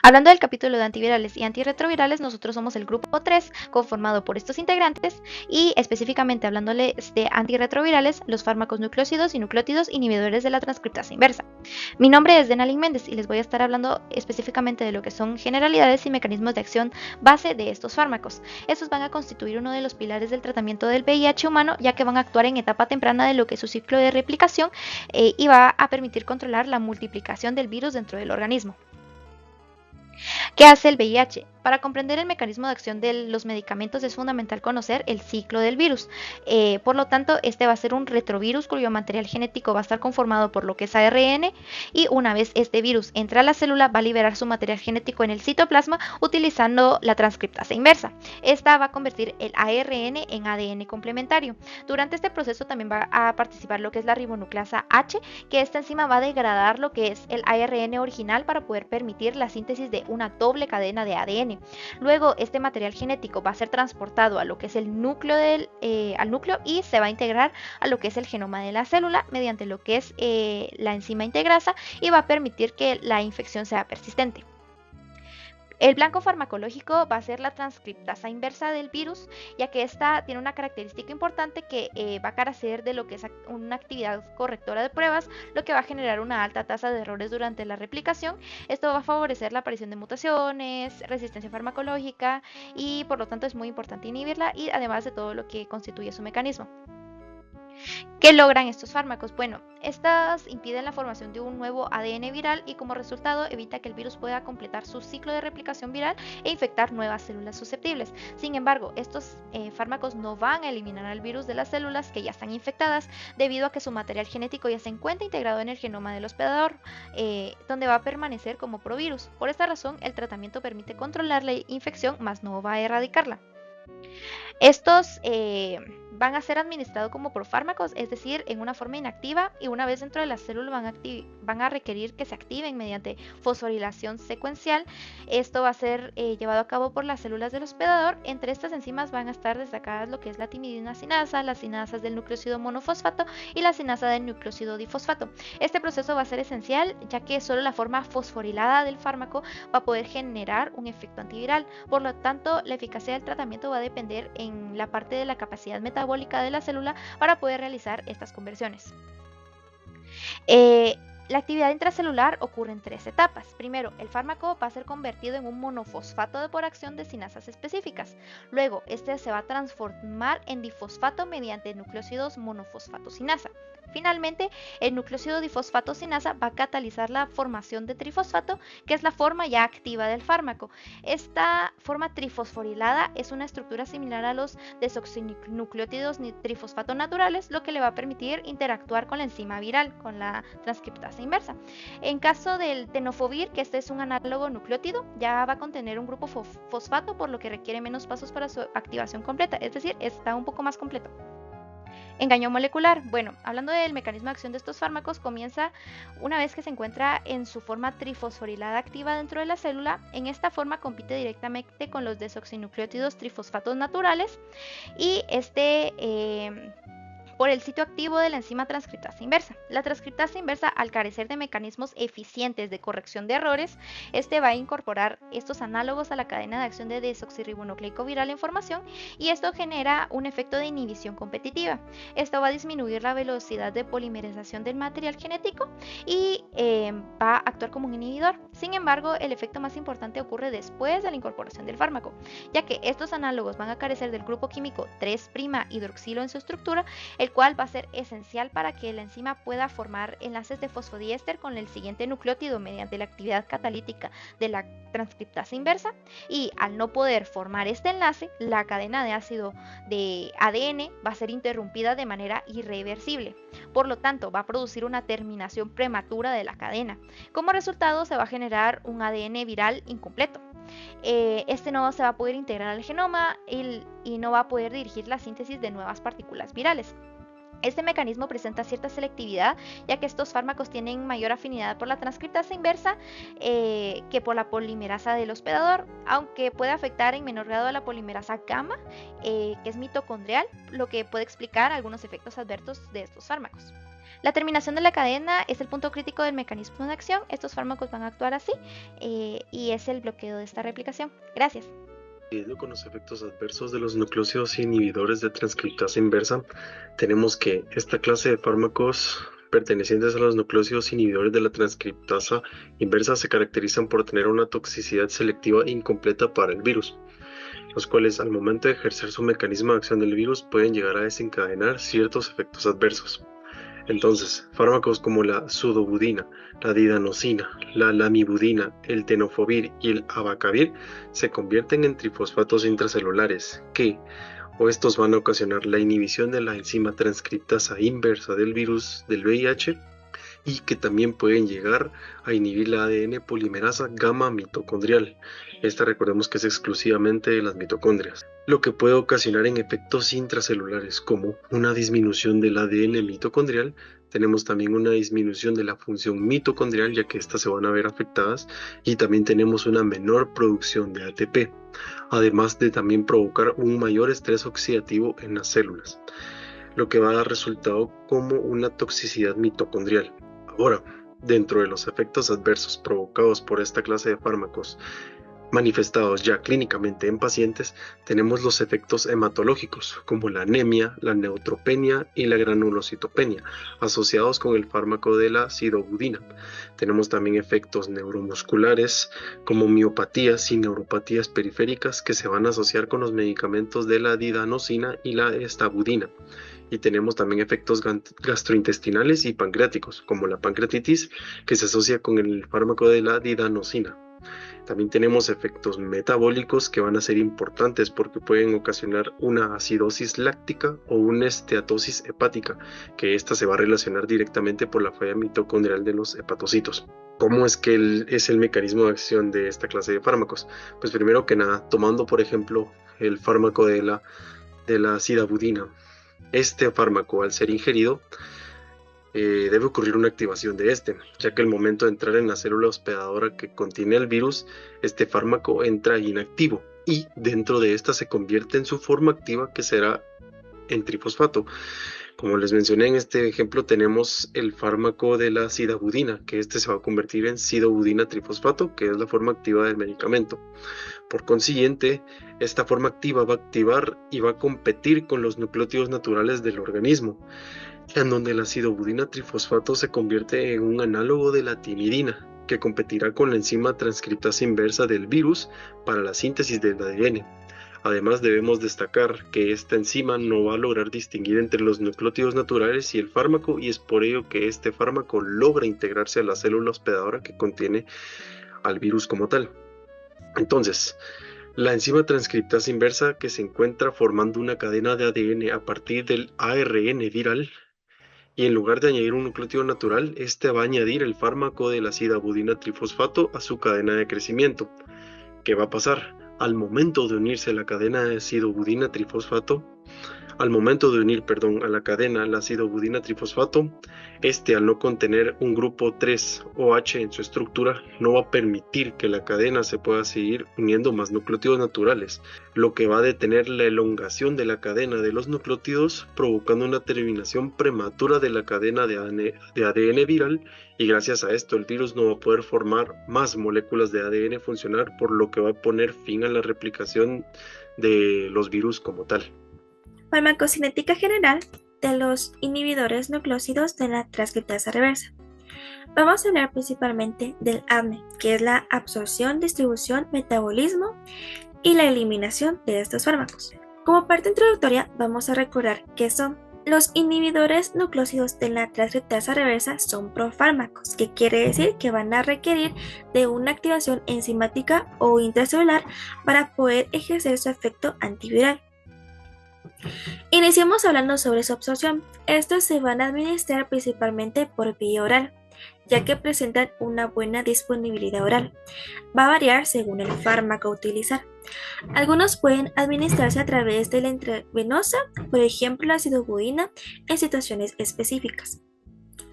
Hablando del capítulo de antivirales y antirretrovirales, nosotros somos el grupo 3, conformado por estos integrantes, y específicamente hablándoles de antirretrovirales, los fármacos nucleócidos y nucleótidos inhibidores de la transcriptasa inversa. Mi nombre es Denalyn Méndez y les voy a estar hablando específicamente de lo que son generalidades y mecanismos de acción base de estos fármacos. Estos van a constituir uno de los pilares del tratamiento del VIH humano, ya que van a actuar en etapa temprana de lo que es su ciclo de replicación y va a permitir controlar la multiplicación del virus dentro del organismo. ¿Qué hace el VIH? Para comprender el mecanismo de acción de los medicamentos es fundamental conocer el ciclo del virus. Por lo tanto, este va a ser un retrovirus cuyo material genético va a estar conformado por lo que es ARN, y una vez este virus entra a la célula va a liberar su material genético en el citoplasma utilizando la transcriptasa inversa. Esta va a convertir el ARN en ADN complementario. Durante este proceso también va a participar lo que es la ribonucleasa H, que esta enzima va a degradar lo que es el ARN original para poder permitir la síntesis de una doble cadena de ADN. Luego este material genético va a ser transportado a lo que es el núcleo al núcleo y se va a integrar a lo que es el genoma de la célula mediante lo que es la enzima integrasa, y va a permitir que la infección sea persistente. El blanco farmacológico va a ser la transcriptasa inversa del virus, ya que esta tiene una característica importante que va a carecer de lo que es una actividad correctora de pruebas, lo que va a generar una alta tasa de errores durante la replicación. Esto va a favorecer la aparición de mutaciones, resistencia farmacológica, y por lo tanto es muy importante inhibirla, y además de todo lo que constituye su mecanismo. ¿Qué logran estos fármacos? Bueno, estas impiden la formación de un nuevo ADN viral y como resultado evita que el virus pueda completar su ciclo de replicación viral e infectar nuevas células susceptibles. Sin embargo, estos fármacos no van a eliminar al virus de las células que ya están infectadas, debido a que su material genético ya se encuentra integrado en el genoma del hospedador, donde va a permanecer como provirus. Por esta razón, el tratamiento permite controlar la infección, mas no va a erradicarla. Estos van a ser administrados como profármacos, es decir, en una forma inactiva, y una vez dentro de la célula van a requerir que se activen mediante fosforilación secuencial. Esto va a ser llevado a cabo por las células del hospedador. Entre estas enzimas van a estar destacadas lo que es la timidina sinasa, las sinasas del nucleócido monofosfato y la sinasa del nucleócido difosfato. Este proceso va a ser esencial, ya que solo la forma fosforilada del fármaco va a poder generar un efecto antiviral. Por lo tanto, la eficacia del tratamiento va a depender en la parte de la capacidad metabólica de la célula para poder realizar estas conversiones. La actividad intracelular ocurre en 3 etapas. Primero, el fármaco va a ser convertido en un monofosfato por acción de sinasas específicas. Luego, este se va a transformar en difosfato mediante nucleócidos monofosfato sinasa. Finalmente, el nucleócido difosfato sinasa va a catalizar la formación de trifosfato, que es la forma ya activa del fármaco. Esta forma trifosforilada es una estructura similar a los desoxinucleótidos trifosfato naturales, lo que le va a permitir interactuar con la enzima viral, con la transcriptasa inversa. En caso del tenofovir, que este es un análogo nucleótido, ya va a contener un grupo fosfato, por lo que requiere menos pasos para su activación completa, es decir, está un poco más completo. Engaño molecular. Bueno, hablando del mecanismo de acción de estos fármacos, comienza una vez que se encuentra en su forma trifosforilada activa dentro de la célula. En esta forma compite directamente con los desoxinucleótidos trifosfatos naturales, y por el sitio activo de la enzima transcriptasa inversa. La transcriptasa inversa, al carecer de mecanismos eficientes de corrección de errores, va a incorporar estos análogos a la cadena de acción de desoxirribonucleico viral en formación, y esto genera un efecto de inhibición competitiva. Esto va a disminuir la velocidad de polimerización del material genético y va a actuar como un inhibidor. Sin embargo, el efecto más importante ocurre después de la incorporación del fármaco, ya que estos análogos van a carecer del grupo químico 3' hidroxilo en su estructura, el cual va a ser esencial para que la enzima pueda formar enlaces de fosfodiéster con el siguiente nucleótido mediante la actividad catalítica de la transcriptasa inversa, y al no poder formar este enlace, la cadena de ácido de ADN va a ser interrumpida de manera irreversible. Por lo tanto, va a producir una terminación prematura de la cadena. Como resultado, se va a generar un ADN viral incompleto. Este no se va a poder integrar al genoma y no va a poder dirigir la síntesis de nuevas partículas virales. Este mecanismo presenta cierta selectividad, ya que estos fármacos tienen mayor afinidad por la transcriptasa inversa que por la polimerasa del hospedador, aunque puede afectar en menor grado a la polimerasa gamma, que es mitocondrial, lo que puede explicar algunos efectos adversos de estos fármacos. La terminación de la cadena es el punto crítico del mecanismo de acción. Estos fármacos van a actuar así y es el bloqueo de esta replicación. Gracias. Siguiendo con los efectos adversos de los nucleósidos inhibidores de transcriptasa inversa, tenemos que esta clase de fármacos pertenecientes a los nucleósidos inhibidores de la transcriptasa inversa se caracterizan por tener una toxicidad selectiva incompleta para el virus, los cuales al momento de ejercer su mecanismo de acción del virus pueden llegar a desencadenar ciertos efectos adversos. Entonces, fármacos como la sudobudina, la didanosina, la lamivudina, el tenofovir y el abacavir se convierten en trifosfatos intracelulares que, o estos van a ocasionar la inhibición de la enzima transcriptasa inversa del virus del VIH y que también pueden llegar a inhibir la ADN polimerasa gamma mitocondrial. Esta recordemos que es exclusivamente de las mitocondrias, lo que puede ocasionar en efectos intracelulares como una disminución del ADN mitocondrial. Tenemos también una disminución de la función mitocondrial, ya que estas se van a ver afectadas, y también tenemos una menor producción de ATP, además de también provocar un mayor estrés oxidativo en las células, lo que va a dar resultado como una toxicidad mitocondrial. Ahora, dentro de los efectos adversos provocados por esta clase de fármacos manifestados ya clínicamente en pacientes, tenemos los efectos hematológicos, como la anemia, la neutropenia y la granulocitopenia, asociados con el fármaco de la sidobudina. Tenemos también efectos neuromusculares, como miopatías y neuropatías periféricas que se van a asociar con los medicamentos de la didanosina y la estabudina. Y tenemos también efectos gastrointestinales y pancreáticos, como la pancreatitis, que se asocia con el fármaco de la didanosina. También tenemos efectos metabólicos que van a ser importantes porque pueden ocasionar una acidosis láctica o una esteatosis hepática, que esta se va a relacionar directamente por la falla mitocondrial de los hepatocitos. ¿Cómo es que es el mecanismo de acción de esta clase de fármacos? Pues primero que nada, tomando por ejemplo el fármaco de la sidabudina. Este fármaco, al ser ingerido, debe ocurrir una activación de este, ya que al momento de entrar en la célula hospedadora que contiene el virus, este fármaco entra inactivo y dentro de esta se convierte en su forma activa, que será en trifosfato. Como les mencioné en este ejemplo, tenemos el fármaco de la sidabudina, que este se va a convertir en sidobudina trifosfato, que es la forma activa del medicamento. Por consiguiente, esta forma activa va a activar y va a competir con los nucleótidos naturales del organismo, en donde la sidobudina trifosfato se convierte en un análogo de la timidina, que competirá con la enzima transcriptasa inversa del virus para la síntesis del ADN. Además, debemos destacar que esta enzima no va a lograr distinguir entre los nucleótidos naturales y el fármaco, y es por ello que este fármaco logra integrarse a la célula hospedadora que contiene al virus como tal. Entonces, la enzima transcriptasa inversa, que se encuentra formando una cadena de ADN a partir del ARN viral, y en lugar de añadir un nucleótido natural, este va a añadir el fármaco de la sidabudina trifosfato a su cadena de crecimiento. ¿Qué va a pasar? Al momento de unirse a la cadena de sidobudina trifosfato, a la cadena la sidobudina trifosfato, al no contener un grupo 3 OH en su estructura, no va a permitir que la cadena se pueda seguir uniendo más nucleótidos naturales, lo que va a detener la elongación de la cadena de los nucleótidos, provocando una terminación prematura de la cadena de ADN viral, y gracias a esto el virus no va a poder formar más moléculas de ADN funcional, por lo que va a poner fin a la replicación de los virus como tal. Farmacocinética general de los inhibidores nucleósidos de la transcriptasa reversa. Vamos a hablar principalmente del ADME, que es la absorción, distribución, metabolismo y la eliminación de estos fármacos. Como parte introductoria, vamos a recordar que son los inhibidores nucleósidos de la transcriptasa reversa son profármacos, que quiere decir que van a requerir de una activación enzimática o intracelular para poder ejercer su efecto antiviral. Iniciamos hablando sobre su absorción. Estos se van a administrar principalmente por vía oral, ya que presentan una buena disponibilidad oral. Va a variar según el fármaco a utilizar. Algunos pueden administrarse a través de la intravenosa, por ejemplo la sidobudina, en situaciones específicas.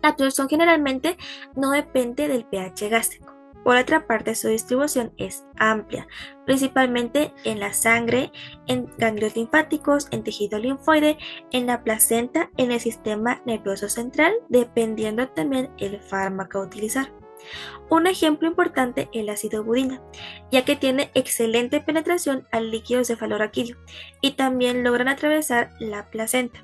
La absorción generalmente no depende del pH gástrico, Por otra parte, su distribución es amplia, principalmente en la sangre, en ganglios linfáticos, en tejido linfoide, en la placenta, en el sistema nervioso central, dependiendo también el fármaco a utilizar. Un ejemplo importante es el ácido budina, ya que tiene excelente penetración al líquido cefalorraquídeo y también logran atravesar la placenta.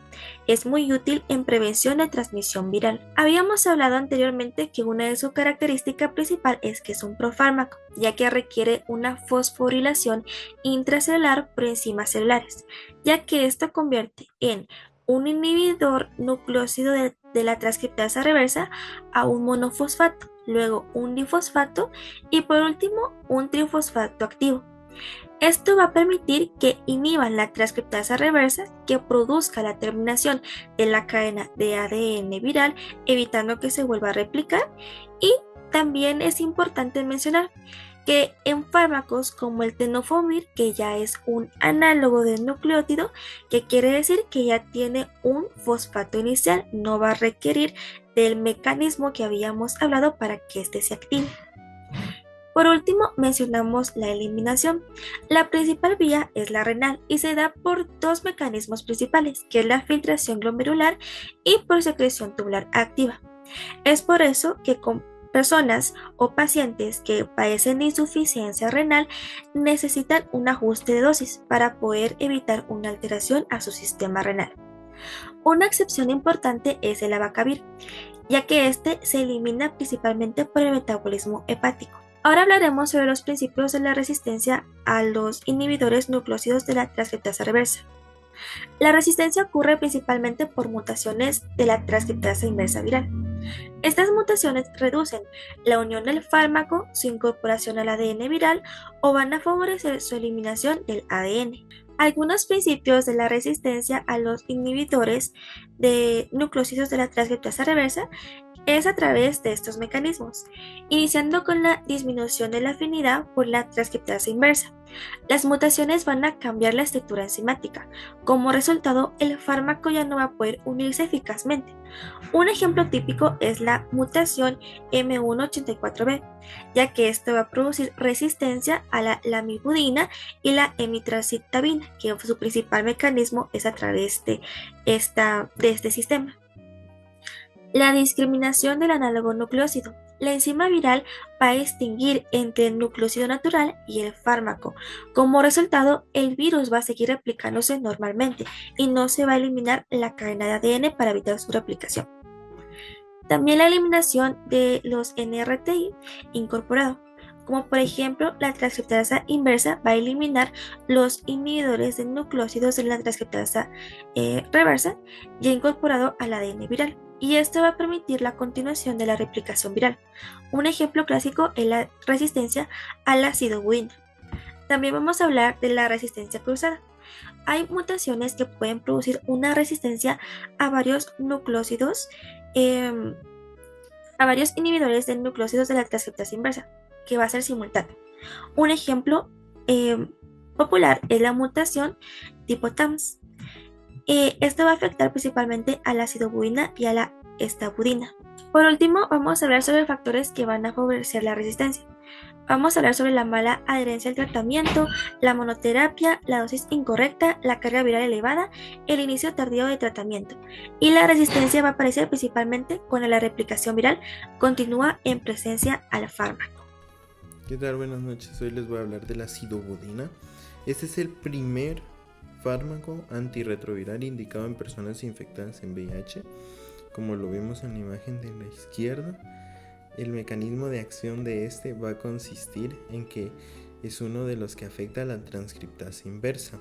Es muy útil en prevención de transmisión viral. Habíamos hablado anteriormente que una de sus características principales es que es un profármaco, ya que requiere una fosforilación intracelular por enzimas celulares, ya que esto convierte en un inhibidor nucleósido de la transcriptasa reversa a un monofosfato, luego un difosfato y por último un trifosfato activo. Esto va a permitir que inhiban la transcriptasa reversa que produzca la terminación de la cadena de ADN viral, evitando que se vuelva a replicar. Y también es importante mencionar que en fármacos como el tenofovir, que ya es un análogo del nucleótido, que quiere decir que ya tiene un fosfato inicial, no va a requerir del mecanismo que habíamos hablado para que éste se active. Por último, mencionamos la eliminación. La principal vía es la renal y se da por dos mecanismos principales, que es la filtración glomerular y por secreción tubular activa. Es por eso que con personas o pacientes que padecen de insuficiencia renal necesitan un ajuste de dosis para poder evitar una alteración a su sistema renal. Una excepción importante es el abacavir, ya que este se elimina principalmente por el metabolismo hepático. Ahora hablaremos sobre los principios de la resistencia a los inhibidores nucleósidos de la transcriptasa reversa. La resistencia ocurre principalmente por mutaciones de la transcriptasa inversa viral. Estas mutaciones reducen la unión del fármaco, su incorporación al ADN viral o van a favorecer su eliminación del ADN. Algunos principios de la resistencia a los inhibidores de nucleósidos de la transcriptasa reversa es a través de estos mecanismos, iniciando con la disminución de la afinidad por la transcriptasa inversa. Las mutaciones van a cambiar la estructura enzimática. Como resultado, el fármaco ya no va a poder unirse eficazmente. Un ejemplo típico es la mutación M184B, ya que esto va a producir resistencia a la lamivudina y la emitriptamina, que su principal mecanismo es a través de este sistema. La discriminación del análogo nucleósido. La enzima viral va a distinguir entre el nucleósido natural y el fármaco. Como resultado, el virus va a seguir replicándose normalmente y no se va a eliminar la cadena de ADN para evitar su replicación. También la eliminación de los NRTI incorporados, como por ejemplo la transcriptasa inversa va a eliminar los inhibidores de nucleósidos de la transcriptasa reversa ya incorporado al ADN viral. Y esto va a permitir la continuación de la replicación viral. Un ejemplo clásico es la resistencia al ácido budina. También vamos a hablar de la resistencia cruzada. Hay mutaciones que pueden producir una resistencia a varios nucleósidos, a varios inhibidores de nucleósidos de la transcriptasa inversa, que va a ser simultáneo. Un ejemplo popular es la mutación tipo TAMS. Esto va a afectar principalmente al ácido budina y a la estabudina. Por último, vamos a hablar sobre factores que van a favorecer la resistencia. Vamos a hablar sobre la mala adherencia al tratamiento, la monoterapia, la dosis incorrecta, la carga viral elevada, el inicio tardío de tratamiento. Y la resistencia va a aparecer principalmente cuando la replicación viral continúa en presencia al fármaco. ¿Qué tal? Buenas noches. Hoy les voy a hablar de la acidobudina. Este es el primer fármaco antirretroviral indicado en personas infectadas en VIH. Como lo vemos en la imagen de la izquierda, el mecanismo de acción de este va a consistir en que es uno de los que afecta a la transcriptasa inversa.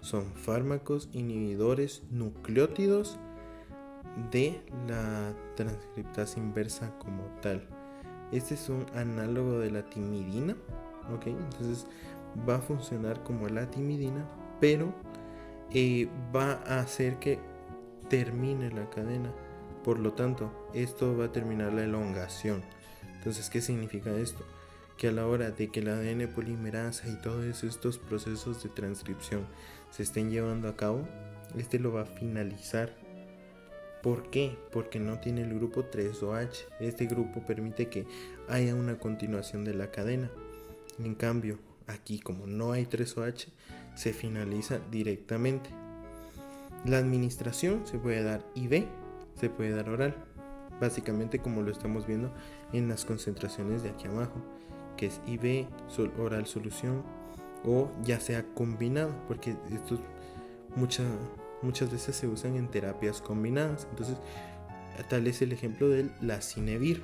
Son fármacos inhibidores nucleótidos de la transcriptasa inversa como tal. Este es un análogo de la timidina, ¿ok? Entonces va a funcionar como la timidina, pero va a hacer que termine la cadena. Por lo tanto, esto va a terminar la elongación. Entonces, ¿qué significa esto? Que a la hora de que el ADN polimerasa y todos estos procesos de transcripción se estén llevando a cabo, este lo va a finalizar ¿Por qué? Porque no tiene el grupo 3OH. Este grupo permite que haya una continuación de la cadena. En cambio, aquí como no hay 3OH, se finaliza directamente. La administración se puede dar IV, se puede dar oral. Básicamente como lo estamos viendo en las concentraciones de aquí abajo, que es IV, oral solución, o ya sea combinado, porque estos muchas veces se usan en terapias combinadas. Entonces, tal es el ejemplo del Lacinevir.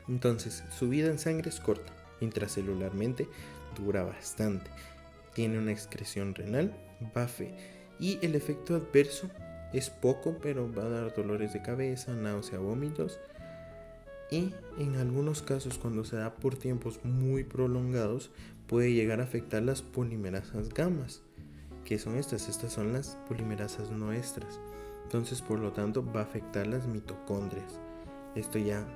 Entonces, su vida en sangre es corta, intracelularmente dura bastante, tiene una excreción renal, BAFE, y el efecto adverso es poco, pero va a dar dolores de cabeza, náusea, vómitos, y en algunos casos, cuando se da por tiempos muy prolongados, puede llegar a afectar las polimerasas gamas. ¿Qué son estas? Estas son las polimerasas no estras. Entonces, por lo tanto, va a afectar las mitocondrias. Esto ya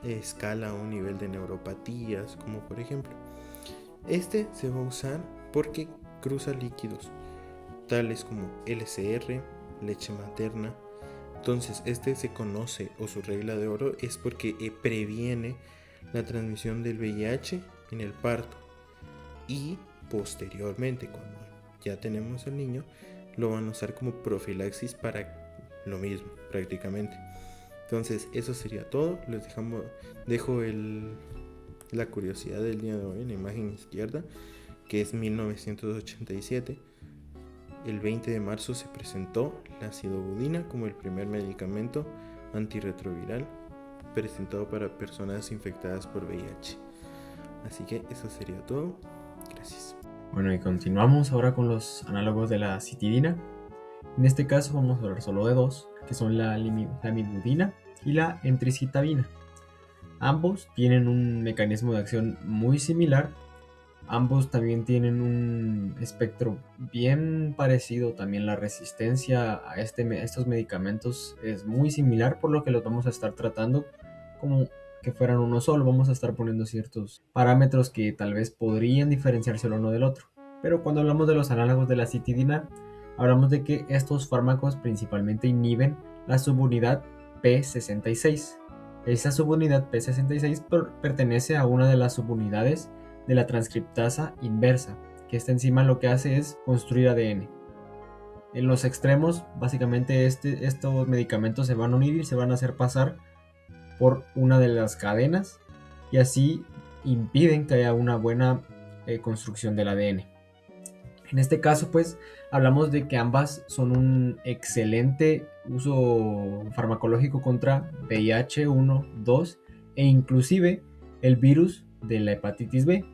escala a un nivel de neuropatías, como por ejemplo, este se va a usar porque cruza líquidos tales como LCR, leche materna. Entonces, este se conoce, o su regla de oro, es porque previene la transmisión del VIH en el parto, y posteriormente, cuando ya tenemos al niño, lo van a usar como profilaxis para lo mismo prácticamente. Entonces, eso sería todo. Dejo la curiosidad del día de hoy en la imagen izquierda, que es 1987. El 20 de marzo se presentó la sidobudina como el primer medicamento antirretroviral presentado para personas infectadas por VIH. Así que eso sería todo. Gracias. Bueno, y continuamos ahora con los análogos de la citidina. En este caso vamos a hablar solo de dos, que son la lamivudina y la emtricitabina. Ambos tienen un mecanismo de acción muy similar. Ambos también tienen un espectro bien parecido. También la resistencia a estos medicamentos es muy similar, por lo que los vamos a estar tratando como que fueran uno solo. Vamos a estar poniendo ciertos parámetros que tal vez podrían diferenciarse el uno del otro. Pero cuando hablamos de los análogos de la citidina, hablamos de que estos fármacos principalmente inhiben la subunidad P66. Esa subunidad P66 pertenece a una de las subunidades de la transcriptasa inversa, que esta enzima lo que hace es construir ADN. En los extremos, básicamente estos medicamentos se van a unir y se van a hacer pasar por una de las cadenas, y así impiden que haya una buena construcción del ADN. En este caso, pues, hablamos de que ambas son un excelente uso farmacológico contra VIH 1, 2 e inclusive el virus de la hepatitis B.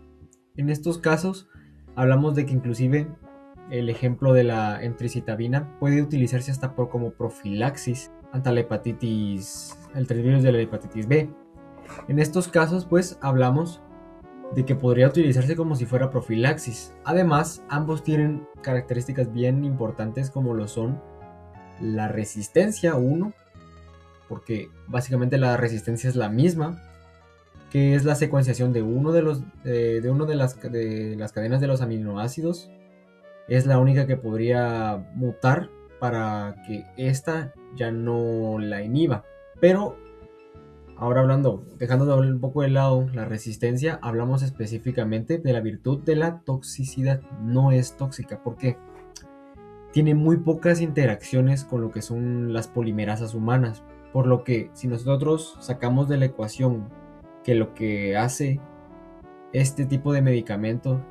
En estos casos, hablamos de que inclusive el ejemplo de la emtricitabina puede utilizarse hasta como profilaxis ante el virus de la hepatitis B. En estos casos, pues, hablamos de que podría utilizarse como si fuera profilaxis. Además, ambos tienen características bien importantes, como lo son la resistencia 1, porque básicamente la resistencia es la misma, que es la secuenciación de una de las cadenas de los aminoácidos. Es la única que podría mutar para que esta ya no la inhiba. Pero ahora dejando un poco de lado la resistencia, hablamos específicamente de la virtud de la toxicidad. No es tóxica porque tiene muy pocas interacciones con lo que son las polimerasas humanas, por lo que si nosotros sacamos de la ecuación que lo que hace este tipo de medicamento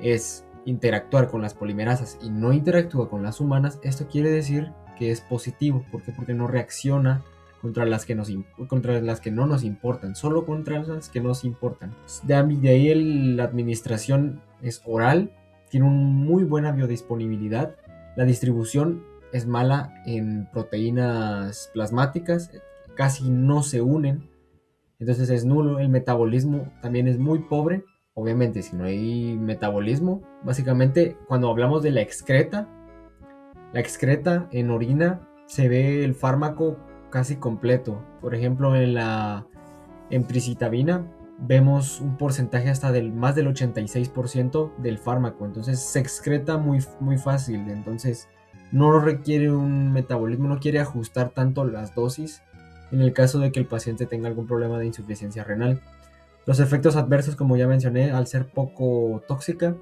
es interactuar con las polimerasas y no interactúa con las humanas, esto quiere decir que es positivo. ¿Por qué? Porque no reacciona contra las que no nos importan, solo contra las que nos importan. De ahí la administración es oral, tiene una muy buena biodisponibilidad, la distribución es mala en proteínas plasmáticas, casi no se unen, entonces es nulo. El metabolismo también es muy pobre. Obviamente, si no hay metabolismo, básicamente cuando hablamos de la excreta en orina se ve el fármaco casi completo. Por ejemplo, en la emtricitabina vemos un porcentaje hasta del más del 86% del fármaco, entonces se excreta muy, muy fácil. Entonces no requiere un metabolismo, no quiere ajustar tanto las dosis en el caso de que el paciente tenga algún problema de insuficiencia renal. Los efectos adversos, como ya mencioné, al ser poco tóxica,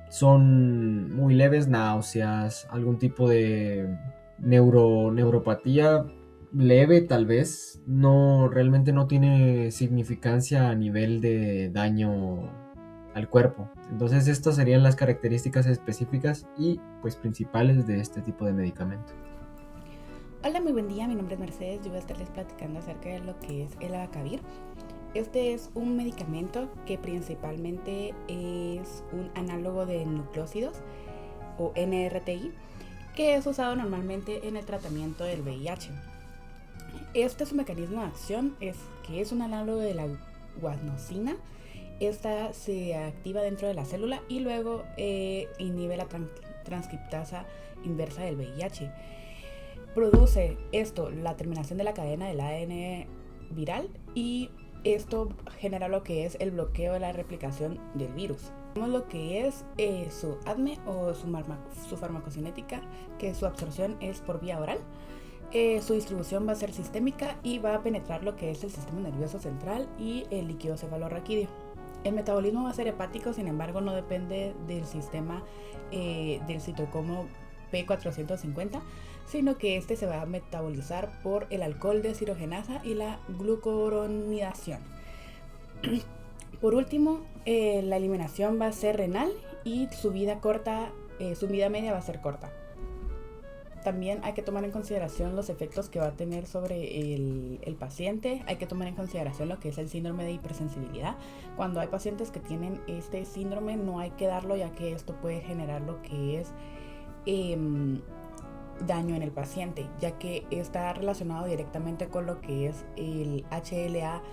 son muy leves: náuseas, algún tipo de neuropatía leve tal vez, realmente no tiene significancia a nivel de daño al cuerpo. Entonces estas serían las características específicas y pues principales de este tipo de medicamento. Hola, muy buen día, mi nombre es Mercedes, yo voy a estarles platicando acerca de lo que es el abacavir. Este es un medicamento que principalmente es un análogo de nucleósidos o NRTI, que es usado normalmente en el tratamiento del VIH. Su mecanismo de acción es que es un análogo de la guanosina. Esta se activa dentro de la célula y luego inhibe la transcriptasa inversa del VIH. Produce esto la terminación de la cadena del ADN viral y esto genera lo que es el bloqueo de la replicación del virus. Tenemos lo que es su ADME o su farmacocinética, que su absorción es por vía oral. Su distribución va a ser sistémica y va a penetrar lo que es el sistema nervioso central y el líquido cefalorraquídeo. El metabolismo va a ser hepático, sin embargo no depende del sistema del citocromo P450, sino que este se va a metabolizar por el alcohol deshidrogenasa y la glucuronidación. Por último, la eliminación va a ser renal y su vida media va a ser corta. También hay que tomar en consideración los efectos que va a tener sobre el paciente. Hay que tomar en consideración lo que es el síndrome de hipersensibilidad. Cuando hay pacientes que tienen este síndrome, no hay que darlo, ya que esto puede generar lo que es daño en el paciente, ya que está relacionado directamente con lo que es el HLA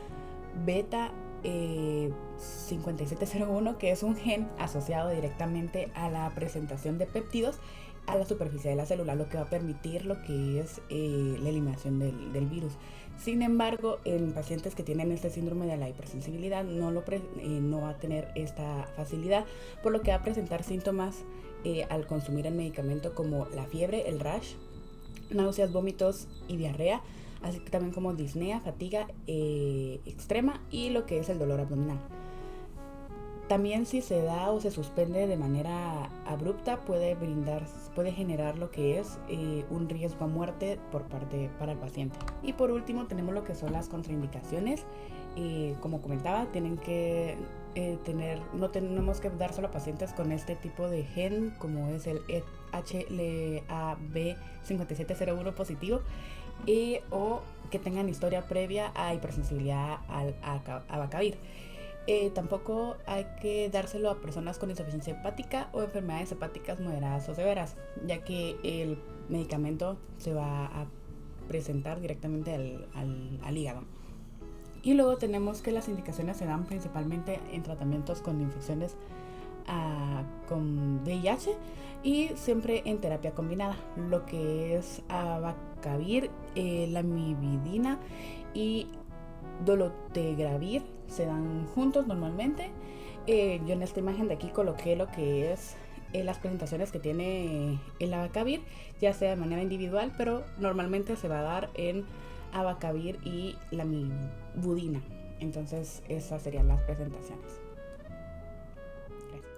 beta 5701, que es un gen asociado directamente a la presentación de péptidos a la superficie de la célula, lo que va a permitir lo que es la eliminación del virus. Sin embargo, en pacientes que tienen este síndrome de la hipersensibilidad no va a tener esta facilidad, por lo que va a presentar síntomas al consumir el medicamento como la fiebre, el rash, náuseas, vómitos y diarrea, así que también como disnea, fatiga extrema y lo que es el dolor abdominal. También si se da o se suspende de manera abrupta puede generar lo que es un riesgo a muerte para el paciente. Y por último tenemos lo que son las contraindicaciones. Como comentaba, no tenemos que dárselo a pacientes con este tipo de gen, como es el HLA-B5701 positivo, o que tengan historia previa a hipersensibilidad al abacavir. Tampoco hay que dárselo a personas con insuficiencia hepática o enfermedades hepáticas moderadas o severas, ya que el medicamento se va a presentar directamente al hígado. Y luego tenemos que las indicaciones se dan principalmente en tratamientos con infecciones con VIH y siempre en terapia combinada, lo que es abacavir, lamivudina y dolutegravir se dan juntos normalmente. Yo en esta imagen de aquí coloqué lo que es las presentaciones que tiene el abacavir, ya sea de manera individual, pero normalmente se va a dar en abacavir y lamivudina. Entonces esas serían las presentaciones. Gracias.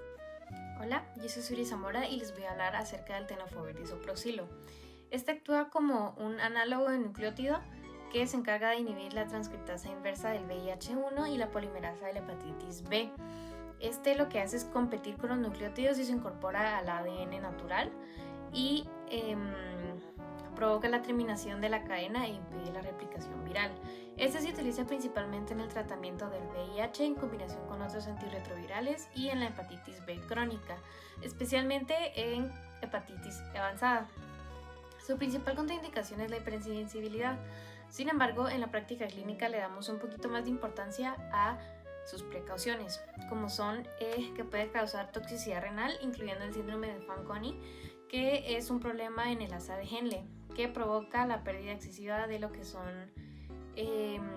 Hola, yo soy Suri Zamora y les voy a hablar acerca del tenofovir disoproxilo. Este actúa como un análogo de nucleótido que se encarga de inhibir la transcriptasa inversa del VIH1 y la polimerasa de la hepatitis B. Lo que hace es competir con los nucleótidos y se incorpora al ADN natural y provoca la terminación de la cadena e impide la replicación viral. Se utiliza principalmente en el tratamiento del VIH en combinación con otros antirretrovirales y en la hepatitis B crónica, especialmente en hepatitis avanzada. Su principal contraindicación es la hipersensibilidad. Sin embargo, en la práctica clínica le damos un poquito más de importancia a sus precauciones, como son que puede causar toxicidad renal, incluyendo el síndrome de Fanconi, que es un problema en el asa de Henle, que provoca la pérdida excesiva de lo que son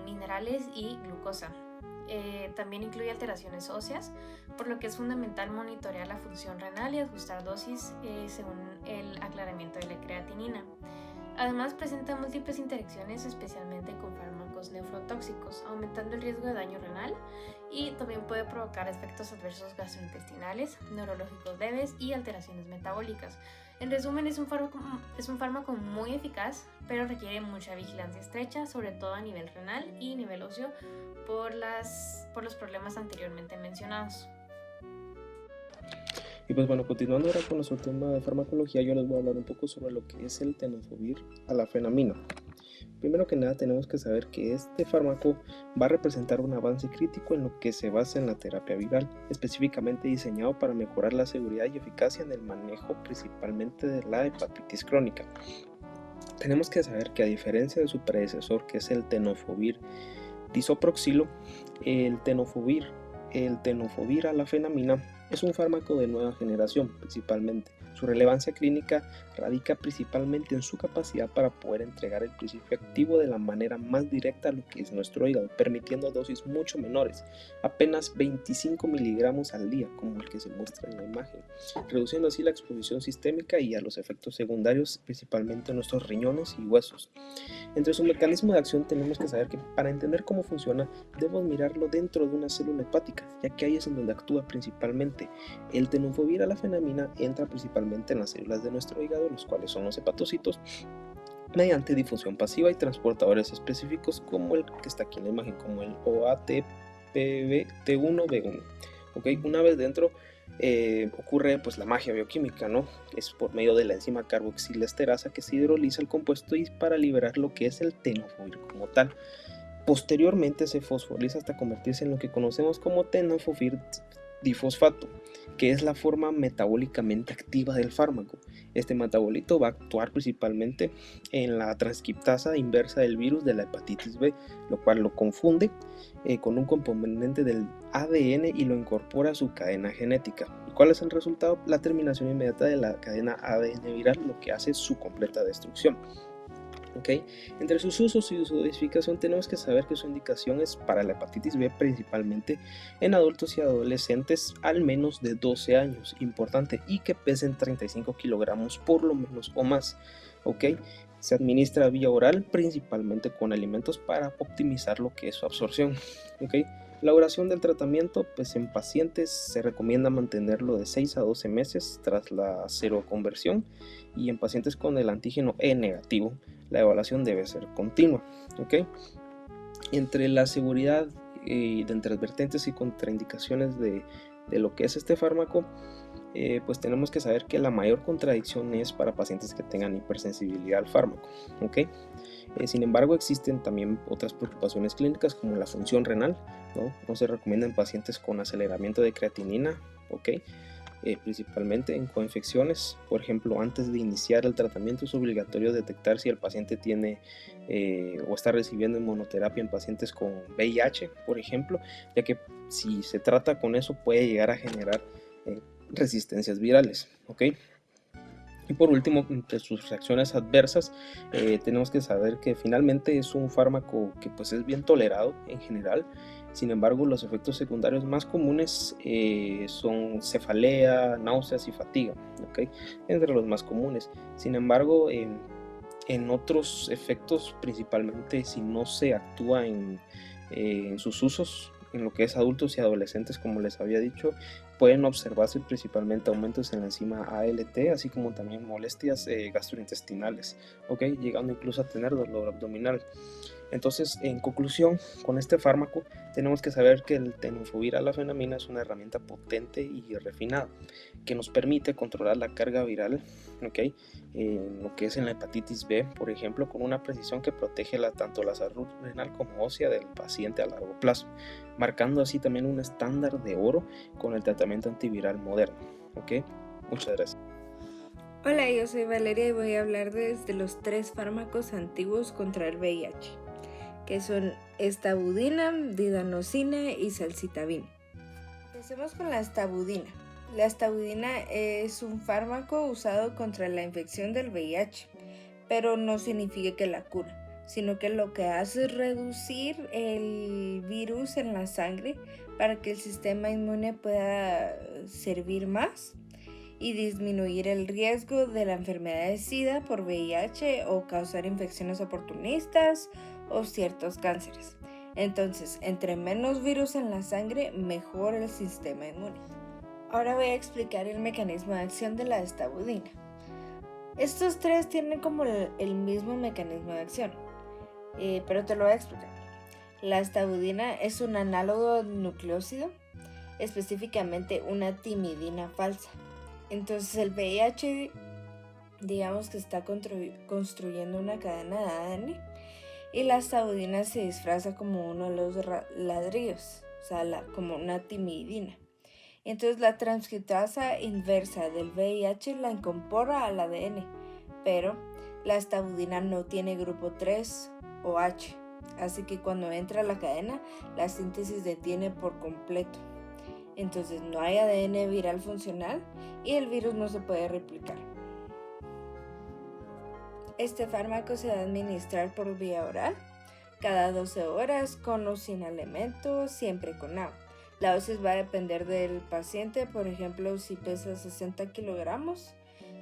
minerales y glucosa. También incluye alteraciones óseas, por lo que es fundamental monitorear la función renal y ajustar dosis según el aclaramiento de la creatinina. Además, presenta múltiples interacciones, especialmente con fármacos nefrotóxicos, aumentando el riesgo de daño renal, y también puede provocar efectos adversos gastrointestinales, neurológicos leves y alteraciones metabólicas. En resumen, es un fármaco muy eficaz, pero requiere mucha vigilancia estrecha, sobre todo a nivel renal y nivel óseo, por los problemas anteriormente mencionados. Y pues bueno, continuando ahora con nuestro tema de farmacología, yo les voy a hablar un poco sobre lo que es el tenofovir alafenamina. Primero que nada tenemos que saber que este fármaco va a representar un avance crítico en lo que se basa en la terapia viral, específicamente diseñado para mejorar la seguridad y eficacia en el manejo principalmente de la hepatitis crónica. Tenemos que saber que a diferencia de su predecesor, que es el tenofovir disoproxilo, el tenofovir alafenamina es un fármaco de nueva generación principalmente. Su relevancia clínica radica principalmente en su capacidad para poder entregar el principio activo de la manera más directa a lo que es nuestro hígado, permitiendo dosis mucho menores, apenas 25 miligramos al día, como el que se muestra en la imagen, reduciendo así la exposición sistémica y a los efectos secundarios, principalmente en nuestros riñones y huesos. Entre su mecanismo de acción tenemos que saber que para entender cómo funciona debemos mirarlo dentro de una célula hepática, ya que ahí es en donde actúa principalmente. El tenofovir alafenamina entra principalmente en las células de nuestro hígado, los cuales son los hepatocitos, mediante difusión pasiva y transportadores específicos como el que está aquí en la imagen, como el OATPB-T1B1. ¿Okay? Una vez dentro ocurre pues la magia bioquímica, ¿no? Es por medio de la enzima carboxilesterasa que se hidroliza el compuesto y para liberar lo que es el tenofovir como tal. Posteriormente se fosforiza hasta convertirse en lo que conocemos como tenofovir difosfato, que es la forma metabólicamente activa del fármaco. Este metabolito va a actuar principalmente en la transcriptasa inversa del virus de la hepatitis B, lo cual lo confunde con un componente del ADN y lo incorpora a su cadena genética. ¿Y cuál es el resultado? La terminación inmediata de la cadena ADN viral, lo que hace su completa destrucción. ¿Okay? Entre sus usos y su dosificación tenemos que saber que su indicación es para la hepatitis B principalmente en adultos y adolescentes al menos de 12 años, importante, y que pesen 35 kilogramos por lo menos o más. ¿Okay? Se administra vía oral principalmente con alimentos para optimizar lo que es su absorción. ¿Okay? La duración del tratamiento, pues en pacientes se recomienda mantenerlo de 6 a 12 meses tras la seroconversión, y en pacientes con el antígeno E negativo la evaluación debe ser continua. ¿Okay? Entre la seguridad de entre advertencias y contraindicaciones de lo que es este fármaco, pues tenemos que saber que la mayor contradicción es para pacientes que tengan hipersensibilidad al fármaco. ¿Okay? Sin embargo, existen también otras preocupaciones clínicas como la función renal, ¿no? No se recomienda en pacientes con aceleramiento de creatinina, ¿okay? Principalmente en coinfecciones. Por ejemplo, antes de iniciar el tratamiento es obligatorio detectar si el paciente tiene o está recibiendo inmunoterapia en pacientes con VIH, por ejemplo, ya que si se trata con eso puede llegar a generar resistencias virales. ¿Okay? Y por último, entre sus reacciones adversas, tenemos que saber que finalmente es un fármaco que pues es bien tolerado en general. Sin embargo, los efectos secundarios más comunes son cefalea, náuseas y fatiga, ¿okay? Entre los más comunes. Sin embargo, en otros efectos, principalmente si no se actúa en sus usos, en lo que es adultos y adolescentes, como les había dicho, pueden observarse principalmente aumentos en la enzima ALT, así como también molestias gastrointestinales, ¿okay? Llegando incluso a tener dolor abdominal. Entonces, en conclusión, con este fármaco tenemos que saber que el tenofovir alafenamina es una herramienta potente y refinada que nos permite controlar la carga viral, ¿okay? Lo que es en la hepatitis B, por ejemplo, con una precisión que protege tanto la salud renal como ósea del paciente a largo plazo, marcando así también un estándar de oro con el tratamiento antiviral moderno. ¿Okay? Muchas gracias. Hola, yo soy Valeria y voy a hablar de los 3 fármacos antiguos contra el VIH, que son estabudina, didanosina y salcitabina. Empecemos con la estabudina. La estabudina es un fármaco usado contra la infección del VIH, pero no significa que la cura. sino que lo que hace es reducir el virus en la sangre para que el sistema inmune pueda servir más y disminuir el riesgo de la enfermedad de SIDA por VIH o causar infecciones oportunistas o ciertos cánceres. Entonces, entre menos virus en la sangre, mejor el sistema inmune. Ahora voy a explicar el mecanismo de acción de la estabudina. Estos tres tienen como el mismo mecanismo de acción, pero te lo voy a explicar. La estabudina es un análogo nucleósido, específicamente una timidina falsa. Entonces el VIH, digamos que está construyendo una cadena de ADN y la estabudina se disfraza como uno de los ladrillos, o sea, como una timidina. Entonces la transcriptasa inversa del VIH la incorpora al ADN, pero la estabudina no tiene grupo 3 o H, así que cuando entra a la cadena, la síntesis detiene por completo. Entonces no hay ADN viral funcional y el virus no se puede replicar. Este fármaco se va a administrar por vía oral cada 12 horas con o sin alimento, siempre con agua. La dosis va a depender del paciente, por ejemplo, si pesa 60 kilogramos,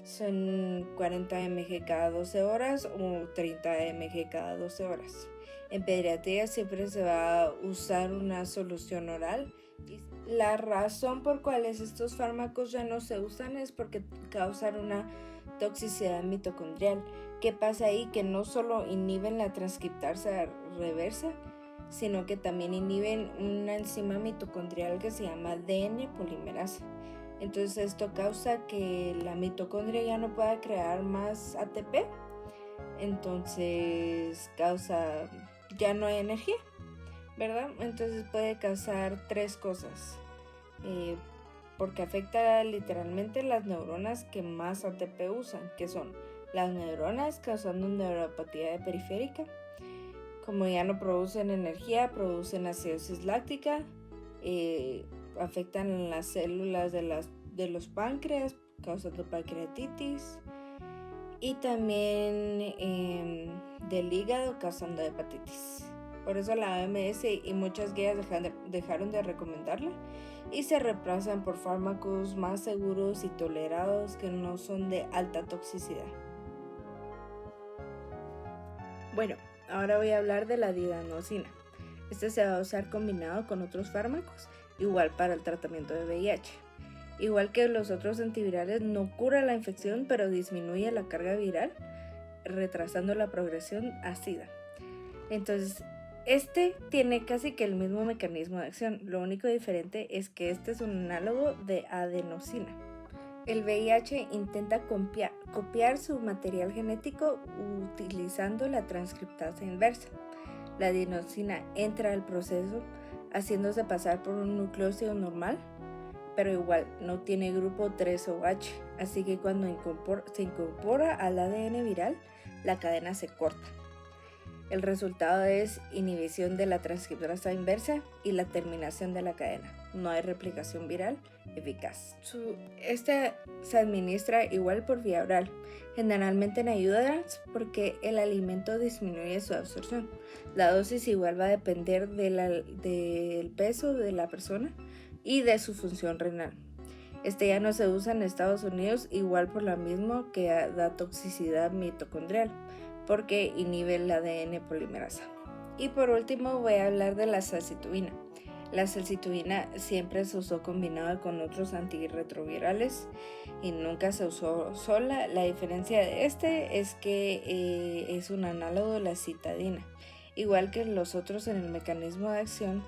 son 40 mg cada 12 horas o 30 mg cada 12 horas. En pediatría siempre se va a usar una solución oral. La razón por cuales estos fármacos ya no se usan es porque causan una toxicidad mitocondrial. ¿Qué pasa ahí? Que no solo inhiben la transcriptasa reversa, sino que también inhiben una enzima mitocondrial que se llama ADN polimerasa. Entonces esto causa que la mitocondria ya no pueda crear más ATP, entonces ya no hay energía, ¿verdad? Entonces puede causar tres cosas, porque afecta literalmente las neuronas que más ATP usan, que son las neuronas causando neuropatía periférica. Como ya no producen energía, producen acidosis láctica, afectan las células de los páncreas, causando pancreatitis, y también del hígado, causando hepatitis. Por eso la OMS y muchas guías dejaron de recomendarla y se reemplazan por fármacos más seguros y tolerados que no son de alta toxicidad. Bueno, ahora voy a hablar de la didanosina. Este se va a usar combinado con otros fármacos, igual para el tratamiento de VIH. Igual que los otros antivirales, no cura la infección, pero disminuye la carga viral, retrasando la progresión a SIDA. Entonces, este tiene casi que el mismo mecanismo de acción. Lo único diferente es que este es un análogo de adenosina. El VIH intenta copiar su material genético utilizando la transcriptasa inversa. La adenosina entra al proceso haciéndose pasar por un nucleósido normal, pero igual no tiene grupo 3 o H, así que cuando se incorpora al ADN viral, la cadena se corta. El resultado es inhibición de la transcriptasa inversa y la terminación de la cadena. No hay replicación viral eficaz. Esta se administra igual por vía oral, generalmente en ayudas porque el alimento disminuye su absorción. La dosis igual va a depender del peso de la persona y de su función renal. Este ya no se usa en Estados Unidos igual por lo mismo que da toxicidad mitocondrial, porque inhibe el ADN polimerasa. Y por último voy a hablar de la salcitubina. La salcitubina siempre se usó combinada con otros antirretrovirales y nunca se usó sola. La diferencia de este es que es un análogo de la citadina. Igual que los otros en el mecanismo de acción,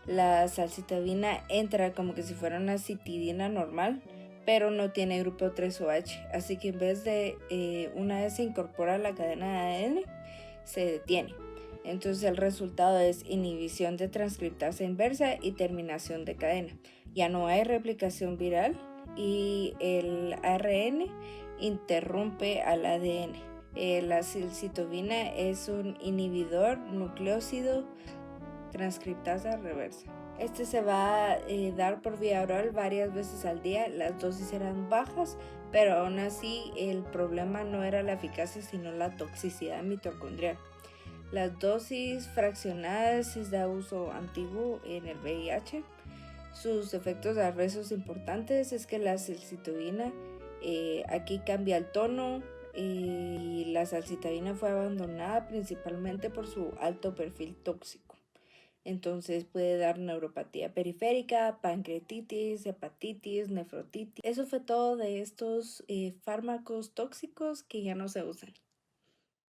la salcitubina entra como que si fuera una citidina normal, pero no tiene grupo 3 o H, así que en vez de una vez se incorpora a la cadena de ADN, se detiene. Entonces el resultado es inhibición de transcriptasa inversa y terminación de cadena. Ya no hay replicación viral y el ARN interrumpe al ADN. La salcitubina es un inhibidor nucleósido transcriptasa reversa. Este se va a dar por vía oral varias veces al día. Las dosis eran bajas, pero aún así el problema no era la eficacia, sino la toxicidad mitocondrial. Las dosis fraccionadas es de uso antiguo en el VIH. Sus efectos adversos importantes es que la salcitabina aquí cambia el tono y la salcitabina fue abandonada principalmente por su alto perfil tóxico. Entonces puede dar neuropatía periférica, pancreatitis, hepatitis, nefrotitis. Eso fue todo de estos fármacos tóxicos que ya no se usan.